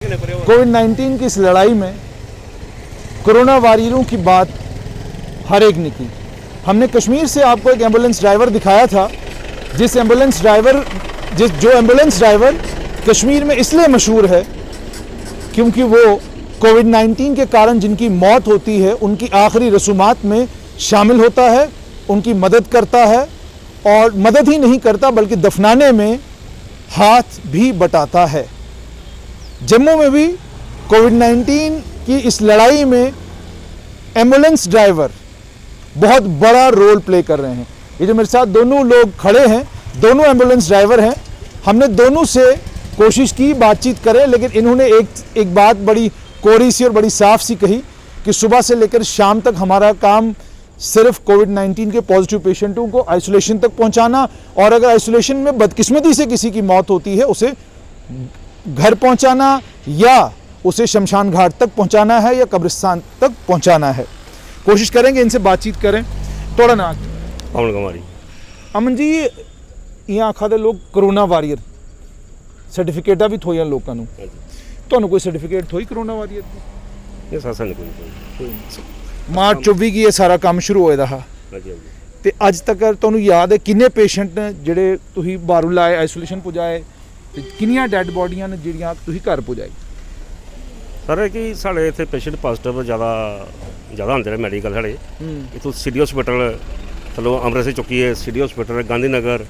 कोविड-19 की इस लड़ाई में कोरोना वॉरियरों की बात हर एक ने की। हमने कश्मीर से आपको एक एम्बुलेंस ड्राइवर दिखाया था, जो एम्बुलेंस ड्राइवर कश्मीर में इसलिए मशहूर है क्योंकि वो कोविड-19 के कारण जिनकी मौत होती है उनकी आखिरी रसूमात में शामिल होता है, उनकी मदद करता है और मदद ही नहीं करता बल्कि दफनाने में हाथ भी बटाता है। जम्मू में भी कोविड-19 की इस लड़ाई में एम्बुलेंस ड्राइवर बहुत बड़ा रोल प्ले कर रहे हैं। ये जो मेरे साथ दोनों लोग खड़े हैं, दोनों एम्बुलेंस ड्राइवर हैं। हमने दोनों से कोशिश की बातचीत करें, लेकिन इन्होंने एक बात बड़ी कोरी सी और बड़ी साफ सी कही कि सुबह से लेकर शाम तक हमारा काम सिर्फ कोविड-19 के पॉजिटिव पेशेंटों को आइसोलेशन तक पहुंचाना, और अगर आइसोलेशन में बदकिस्मती से किसी की मौत होती है उसे घर पहुंचाना या उसे शमशान घाट तक पहुंचाना है या कब्रिस्तान तक पहुंचाना है। कोशिश करेंगे इनसे बातचीत करें। थोड़ा ना अमन कुमारी अमन जी, यहाँ आखा दे लोग कोरोना वारियर सर्टिफिकेटा भी थोई लोगों ਨੂੰ, ਤੁਹਾਨੂੰ ਕੋਈ ਸਰਟੀਫਿਕੇਟ ਥੋਈ ਕੋਰੋਨਾ ਵਾਰੀਅਰ ਦੀ? ਇਹ ਸਾਸਾ ਨਹੀਂ ਕੋਈ ਮਾਰਚ 24 ਕੀ ਇਹ ਸਾਰਾ ਕੰਮ ਸ਼ੁਰੂ ਹੋਇਆ ਦਾ ਹਾਂ ਹਾਂਜੀ ਤੇ ਅੱਜ ਤੱਕ ਤੁਹਾਨੂੰ ਯਾਦ ਹੈ ਕਿੰਨੇ ਪੇਸ਼ੈਂਟ ਨੇ ਜਿਹੜੇ ਤੁਸੀਂ ਬਾਹਰੋਂ ਲਾਏ, ਆਈਸੋਲੇਸ਼ਨ ਪੁਜਾਏ, ਤੇ ਕਿੰਨੀਆਂ ਡੈੱਡ ਬੋਡੀਆਂ ਨੇ ਜਿਹੜੀਆਂ ਤੁਸੀਂ ਘਰ ਪੁਜਾਈ? ਸਰ ਕਿ ਸਾਡੇ ਇੱਥੇ ਪੇਸ਼ੈਂਟ ਪੋਜ਼ਿਟਿਵ ਜ਼ਿਆਦਾ ਹੁੰਦੇ ਨੇ ਮੈਡੀਕਲ ਸਾਡੇ ਇੱਥੋਂ ਸਿਟੀ ਹਸਪੀਟਲ ਚਲੋ ਅੰਮ੍ਰਿਤਸਰ ਚੁੱਕੀ ਹੈ, ਸਿਟੀ ਹਸਪੀਟਲ ਗਾਂਧੀ ਨਗਰ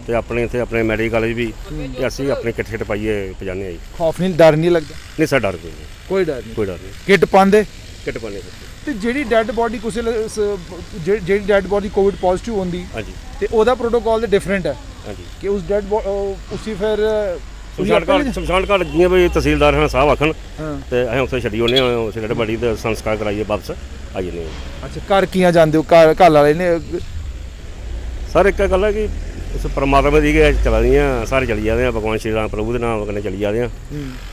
ਤੇ ਆਪਣੇ ਇੱਥੇ ਆਪਣੇ ਮੈਡੀਕਲ ਕਾਲਜ ਵੀ ਤੇ ਅਸੀਂ ਆਪਣੇ ਕਿੱਟ ਪਾਈਏ ਪਜਾਨੇ ਆ ਜੀ। ਖੌਫ ਨਹੀਂ, ਡਰ ਨਹੀਂ ਲੱਗਦਾ? ਨਹੀਂ ਸਰ ਡਰ ਕੋਈ ਨਹੀਂ, ਕੋਈ ਡਰ ਨਹੀਂ। ਕੋਈ ਡਰ ਨਹੀਂ। ਕਿੱਟ ਪਾਉਂਦੇ? ਕਿੱਟ ਪਾਉਂਦੇ ਤੇ ਜਿਹੜੀ ਡੈੱਡ ਬੋਡੀ ਜਿਹੜੀ ਡੈੱਡ ਬੋਡੀ ਕੋਵਿਡ ਪੋਜ਼ਿਟਿਵ ਹੁੰਦੀ ਹਾਂਜੀ ਤੇ ਉਹਦਾ ਪ੍ਰੋਟੋਕੋਲ ਤੇ ਡਿਫਰੈਂਟ ਹੈ ਹਾਂਜੀ ਕਿ ਉਸ ਉਸੇ ਫਿਰ ਸ਼ਮਸ਼ਾਨ ਘਾਟ ਜਿਵੇਂ ਵੀ ਤਹਿਸੀਲਦਾਰ ਹਨ ਸਾਹਿਬ ਆਖਣ ਤੇ ਅਸੀਂ ਉੱਥੇ ਛੱਡੀ ਉਹਨੇ ਉਸ ਡੈਡ ਬੋਡੀ ਦਾ ਸੰਸਕਾਰ ਕਰਾਈਏ ਵਾਪਸ ਆ ਜਾਂਦੇ ਹਾਂ। ਅੱਛਾ, ਘਰ ਕੀਆਂ ਜਾਂਦੇ ਹੋ? ਘਰ ਵਾਲੇ ਨੇ ਸਰ ਇੱਕ ਗੱਲ ਹੈ ਕਿ ਉਸ ਪਰਮਾਤਮਾ ਦੀ ਚਲਾ ਰਹੀਆਂ ਸਾਰੇ ਚਲੀ ਜਾਂਦੇ ਆ, ਭਗਵਾਨ ਸ਼੍ਰੀ ਰਾਮ ਪ੍ਰਭੂ ਦੇ ਨਾਮ ਕਹਿੰਦੇ ਚਲੀ ਜਾਂਦੇ ਆ।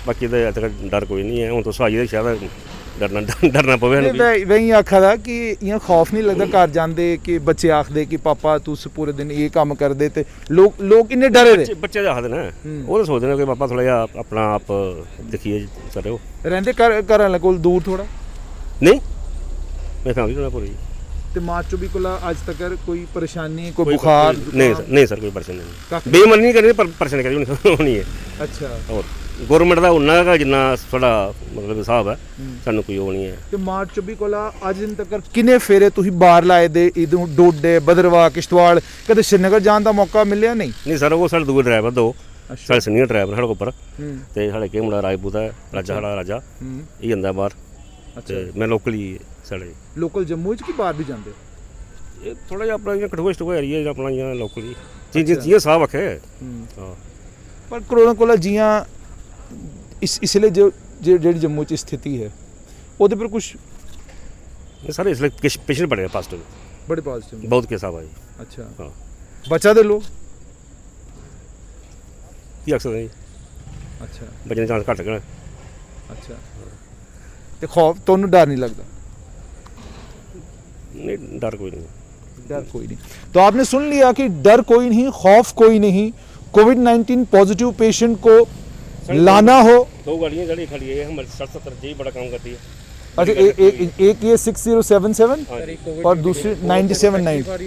ਬਾਕੀ ਤਾਂ ਅੱਜ ਤੱਕ ਡਰ ਕੋਈ ਨਹੀਂ ਹੈ। ਹੁਣ ਤੋਂ ਸਾਜੀ ਦੇ ਸ਼ਾਇਦ ਡਰਨਾ ਪਵੇ। ਵਹੀਂ ਆਖਾ ਦਾ ਕਿ ਇਹ ਖੌਫ ਨਹੀਂ ਲੱਗਦਾ ਘਰ ਜਾਂਦੇ ਕਿ ਬੱਚੇ ਆਖਦੇ ਕਿ ਪਾਪਾ ਤੂੰ ਪੂਰੇ ਦਿਨ ਇਹ ਕੰਮ ਕਰਦੇ ਤੇ ਲੋਕ ਇੰਨੇ ਡਰੇ ਰਹੇ? ਬੱਚੇ ਆਖਦੇ ਨੇ, ਉਹ ਤਾਂ ਸੋਚਦੇ ਨੇ ਕਿ ਪਾਪਾ ਥੋੜਾ ਜਿਹਾ ਆਪਣਾ ਆਪ ਦੇਖੀਏ ਸਾਰੇ। ਉਹ ਰਹਿੰਦੇ ਘਰਾਂ ਕੋਲ ਦੂਰ ਥੋੜਾ? ਨਹੀਂ, ਮੈਂ ਫੈਮਿਲੀ ਨਾਲ ਪੂਰੀ। ਤੇ ਮਾਰਚ 24 ਕੋਲ ਅੱਜ ਤੱਕ ਕੋਈ ਪਰੇਸ਼ਾਨੀ, ਕੋਈ ਬੁਖਾਰ? ਨਹੀਂ ਸਰ ਕੋਈ ਪਰੇਸ਼ਾਨੀ ਨਹੀਂ। ਬੇਮਨ ਨਹੀਂ ਕਰੀ ਪਰ ਪਰੇਸ਼ਾਨੀ ਕਰੀ ਹੋਣੀ ਹੈ। ਅੱਛਾ, ਹੋਰ ਗਵਰਨਮੈਂਟ ਦਾ ਉਹਨਾਂ ਦਾ ਜਿੰਨਾ ਸਾਡਾ ਮਤਲਬ ਹਿਸਾਬ ਹੈ, ਸਾਨੂੰ ਕੋਈ ਉਹ ਨਹੀਂ ਹੈ। ਤੇ ਮਾਰਚ 24 ਕੋਲ ਅੱਜ ਦਿਨ ਤੱਕ ਕਿੰਨੇ ਫੇਰੇ ਤੁਸੀਂ ਬਾਹਰ ਲਾਏ ਦੇ? ਇਦੋਂ ਡੋਡੇ, ਬਦਰਵਾ, ਕਿਸ਼ਤਵਾੜ, ਕਦੇ ਸ਼੍ਰੀਨਗਰ ਜਾਣ ਦਾ ਮੌਕਾ ਮਿਲਿਆ? ਨਹੀਂ ਸਰ, ਉਹ ਸਾਡੇ ਦੂਏ ਡਰਾਈਵਰ ਦੋ ਸਾਡੇ ਸੀਨੀਅਰ ਡਰਾਈਵਰ ਸਾਡੇ ਉੱਪਰ ਤੇ ਸਾਡੇ ਕੇ ਮੁੰਡਾ ਰਾਜਪੂਤ ਹੈ, ਰਾਜਾ ਸਾਡਾ ਰਾਜਾ ਇਹ ਜਾਂਦਾ ਬਾਹਰ। ਤੇ ਮੈਂ ਲੋਕਲੀ ਸਾਡੇ ਲੋਕਲ ਜੰਮੂ ਚ ਕਿ ਬਾਹਰ ਵੀ ਜਾਂਦੇ? ਇਹ ਥੋੜਾ ਜਿਹਾ ਆਪਣਾ ਕਠੂਆ ਸਟੂਆ ਏਰੀਆ ਆਪਣਾ ਜਾਂ ਲੋਕਲੀ ਜੀ ਸਾਹ ਵਖੇ ਹਾਂ। ਪਰ ਕੋਰੋਨਾ ਕੋਲ ਜੀਆਂ ਇਸ ਲਈ ਜਿਹੜੀ ਜੰਮੂ ਚ ਸਥਿਤੀ ਹੈ ਉਹਦੇ ਪਰ ਕੁਝ ਸਾਰੇ ਇਸ ਲਈ ਪੇਸ਼ੈਂਟ ਬੜੇ ਪੋਜ਼ਿਟਿਵ, ਬੜੇ ਪੋਜ਼ਿਟਿਵ ਬਹੁਤ ਕੇਸ ਆ ਭਾਈ। ਅੱਛਾ ਹਾਂ, ਬਚਾ ਦੇ ਲੋ ਕੀ ਅਕਸਰ ਜੀ। ਅੱਛਾ, ਬਚਣ ਦੇ ਚਾਂਸ ਘੱਟ ਗਏ। ਅੱਛਾ, ਤੇ ਖੌਫ ਤੁਹਾਨੂੰ ਡਰ नहीं लगता? नहीं डर कोई नहीं, डर कोई नहीं। तो आपने सुन लिया कि डर कोई नहीं, खौफ कोई नहीं। कोविड-19 पॉजिटिव पेशेंट को लाना हो, दो गाड़ियाँ जड़ी खड़ी है हमारी 70 जी बड़ा काम करती है। अच्छा, एक ये 6077 और दूसरी 9790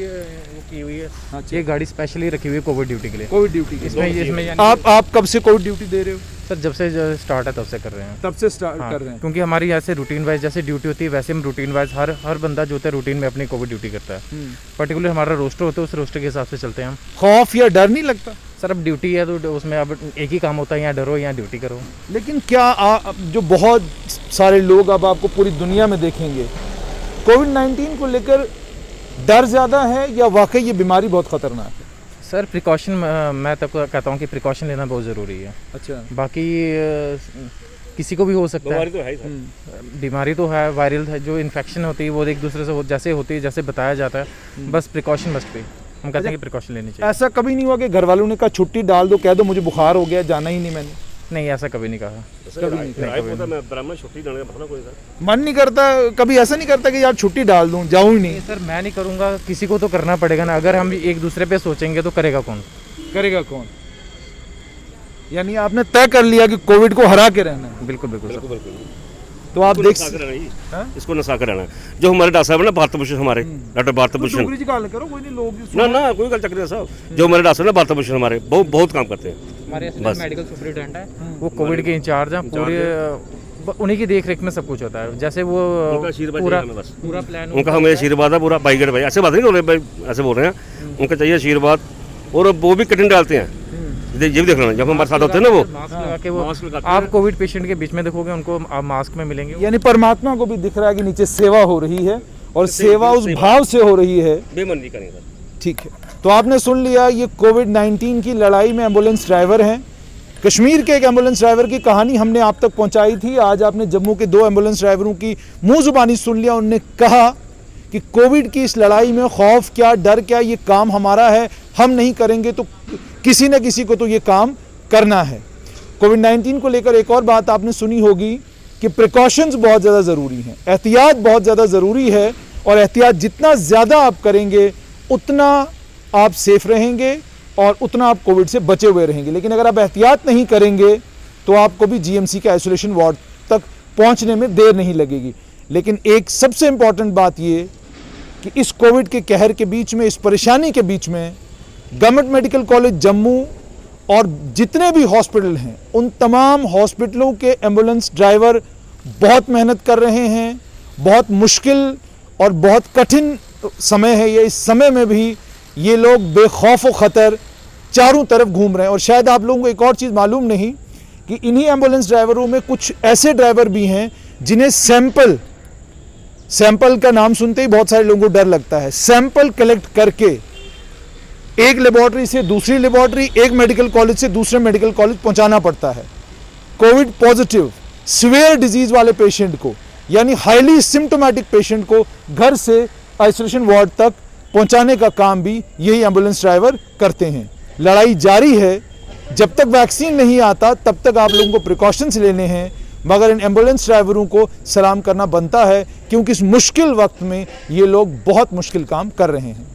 की हुई है। ये गाड़ी स्पेशली रखी हुई है कोविड ड्यूटी के लिए। कोविड ड्यूटी इसमें आप कब से कोविड ड्यूटी दे रहे हो? सर जब से स्टार्ट है तब से कर रहे हैं। तब से स्टार्ट कर रहे हैं? क्योंकि हमारी ऐसे रूटीन वाइज जैसे ड्यूटी होती है वैसे हम रूटीन वाइज हर बंदा जो होता है रूटीन में अपनी कोविड ड्यूटी करता है। पर्टिकुलर हमारा रोस्टर होता है, उस रोस्टर के हिसाब से चलते हैं हम। खौफ या डर नहीं लगता? सर अब ड्यूटी है तो उसमें अब एक ही काम होता है, यहाँ डरो यहाँ ड्यूटी करो। लेकिन क्या जो बहुत सारे लोग अब आपको पूरी दुनिया में देखेंगे, कोविड-19 को लेकर डर ज़्यादा है या वाकई ये बीमारी बहुत ख़तरनाक है? सर प्रिकॉशन मैं तब कहता हूँ कि प्रिकॉशन लेना बहुत ज़रूरी है। अच्छा, बाकी किसी को भी हो सकता है, बीमारी तो है ही, बीमारी तो है, वायरल है, जो इन्फेक्शन होती है वो एक दूसरे से जैसे होती है जैसे बताया जाता है, बस प्रिकॉशन मस्ट बी। हम कहते हैं कि प्रिकॉशन लेनी चाहिए। ऐसा कभी नहीं हुआ कि घर वालों ने कहा छुट्टी डाल दो, कह दो मुझे बुखार हो गया, जाना ही नहीं मैंने? नहीं, ऐसा कभी नहीं कहा। मन नहीं करता कभी? ऐसा नहीं करता कि यार छुट्टी डाल दूं, जाऊं ही नहीं? सर मैं नहीं करूँगा, किसी को तो करना पड़ेगा ना। अगर हम एक दूसरे पे सोचेंगे तो करेगा कौन? करेगा कौन? यानी आपने तय कर लिया कि कोविड को हरा के रहना है। बिल्कुल बिल्कुल सर। बिल्कुल तो आप देख इसको नसा कर रहना जो हमारे डॉक्टर साहब ना भारत भूषण हमारे डॉक्टर भारत भूषण जी गल करो, कोई नहीं लोग ना ना कोई गल चक्कर साहब जो हमारे डॉक्टर ना भारत भूषण हमारे बहुत काम करते हैं। हमारे मेडिकल सुपरिटेंडेंट है, वो कोविड के इंचार्ज हैं, पूरे उन्हीं की देख रेख में सब कुछ होता है। जैसे वो पूरा प्लान उनका हमें आशीर्वाद है पूरा बाईगढ़ भाई, ऐसे बात नहीं बोल रहे भाई, ऐसे बोल रहे हैं उनका चाहिए आशीर्वाद। और वो भी कटिंग डालते हैं, ये भी देख लेना जब हमारे साथ होते हैं ना वो मास्क लगा के वो आप कोविड पेशेंट के बीच में देखोगे उनको आप मास्क में मिलेंगे। यानी परमात्मा को भी दिख रहा है कि नीचे सेवा हो रही है और सेवा उस भाव से हो रही है, बेमन नहीं करेंगे। ठीक है। तो आपने सुन लिया, ये कोविड-19 की लड़ाई में एम्बुलेंस ड्राइवर हैं। कश्मीर के एक एम्बुलेंस ड्राइवर की कहानी हमने आप तक पहुंचाई थी। आज आपने जम्मू के 2 एम्बुलेंस ड्राइवरों की मुंह जुबानी सुन लिया। उन्होंने कहा कि कोविड की इस लड़ाई में खौफ क्या, डर क्या, ये काम हमारा है, हम नहीं करेंगे तो किसी न किसी को तो ये काम करना है। कोविड-19 को लेकर एक और बात आपने सुनी होगी कि प्रिकॉशंस बहुत ज़्यादा ज़रूरी हैं, एहतियात बहुत ज़्यादा ज़रूरी है, और एहतियात जितना ज़्यादा आप करेंगे उतना आप सेफ रहेंगे और उतना आप कोविड से बचे हुए रहेंगे। लेकिन अगर आप एहतियात नहीं करेंगे तो आपको भी जीएमसी के आइसोलेशन वार्ड तक पहुंचने में देर नहीं लगेगी। लेकिन एक सबसे इम्पॉर्टेंट बात ये कि इस कोविड के कहर के बीच में, इस परेशानी के बीच में गवर्नमेंट मेडिकल कॉलेज जम्मू और जितने भी हॉस्पिटल हैं उन तमाम हॉस्पिटलों के एम्बुलेंस ड्राइवर बहुत मेहनत कर रहे हैं। बहुत मुश्किल और बहुत कठिन समय है ये, इस समय में भी ये लोग बेखौफ व ख़तर चारों तरफ घूम रहे हैं। और शायद आप लोगों को एक और चीज़ मालूम नहीं कि इन्हीं एम्बुलेंस ड्राइवरों में कुछ ऐसे ड्राइवर भी हैं जिन्हें सैंपल का नाम सुनते ही बहुत सारे लोगों को डर लगता है। सैंपल कलेक्ट करके एक लेबॉर्ट्री से दूसरी लेबॉर्ट्री, एक मेडिकल कॉलेज से दूसरे मेडिकल कॉलेज पहुंचाना पड़ता है। कोविड पॉजिटिव सीवियर डिजीज वाले पेशेंट को, यानी हाईली सिम्टोमेटिक पेशेंट को घर से आइसोलेशन वार्ड तक पहुंचाने का काम भी यही एम्बुलेंस ड्राइवर करते हैं। लड़ाई जारी है, जब तक वैक्सीन नहीं आता तब तक आप लोगों को प्रिकॉशंस लेने हैं, मगर इन एम्बुलेंस ड्राइवरों को सलाम करना बनता है क्योंकि इस मुश्किल वक्त में ये लोग बहुत मुश्किल काम कर रहे हैं।